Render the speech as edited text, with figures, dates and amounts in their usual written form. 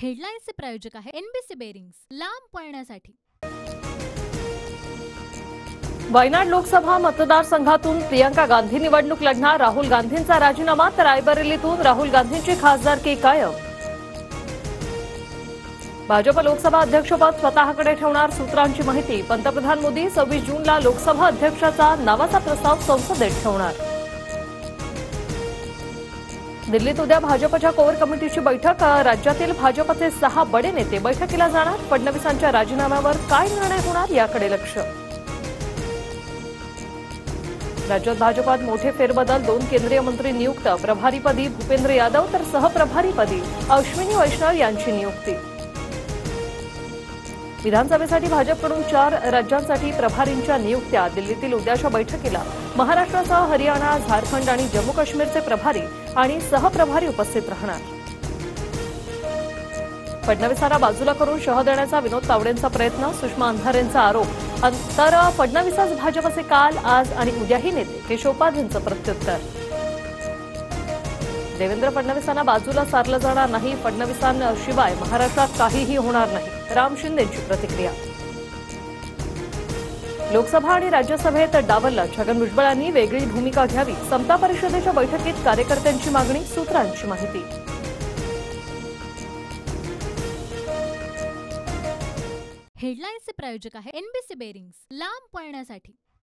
हेडलाईन्सचे प्रायोजक आहे NBC bearings, लांब पळण्यासाठी। वायनाड लोकसभा मतदारसंघातून प्रियंका गांधी निवडणूक लढणार। राहुल गांधींचा राजीनामा तर रायबरेलीतून राहुल गांधींची खासदारकी कायम। भाजप लोकसभा अध्यक्षपद स्वतःकडे ठेवणार, सूत्रांची माहिती। पंतप्रधान मोदी 26 जूनला लोकसभा अध्यक्षाचा नावाचा प्रस्ताव संसदेत ठेवणार। दिल्लीत उद्या भाजपच्या कोर कमिटीची बैठक। राज्यातील भाजपचे 6 बडे नेते बैठकीला जाणार। फडणवीसांच्या राजीनाम्यावर काय निर्णय होणार याकडे लक्ष। राज्यात भाजपात मोठे फेरबदल, 2 केंद्रीय मंत्री नियुक्त। प्रभारीपदी भूपेंद्र यादव तर सहप्रभारीपदी अश्विनी वैष्णव यांची नियुक्ती। विधानसभेसाठी भाजपकडून 4 राज्यांसाठी प्रभारींच्या नियुक्त्या। दिल्लीतील उद्याच्या बैठकीला महाराष्ट्रासह हरियाणा, झारखंड आणि जम्मू काश्मीरचे प्रभारी आणि सहप्रभारी उपस्थित राहणार। फडणवीसांना बाजूला करून शह देण्याचा विनोद तावडेंचा प्रयत्न, सुषमा अंधारेंचा आरोप। तर फडणवीसच भाजपचे काल, आज आणि उद्याही नेते, केशवपाधींचं प्रत्युत्तर। देवेंद्र फडणवीसांना बाजूला सारलं जाणार नाही, फडणवीसांशिवाय महाराष्ट्रात काहीही होणार नाही, राम शिंदेंची प्रतिक्रिया। लोकसभा आणि राज्यसभेत डावलला, छगन भुजबळांनी वेगळी भूमिका घ्यावी। समता परिषदेच्या बैठकीत कार्यकर्त्यांची मागणी, सूत्रांची माहिती। हेडलाईन्सचे प्रायोजक आहे एनबीसी बेरिंग्स, लांब पळण्यासाठी।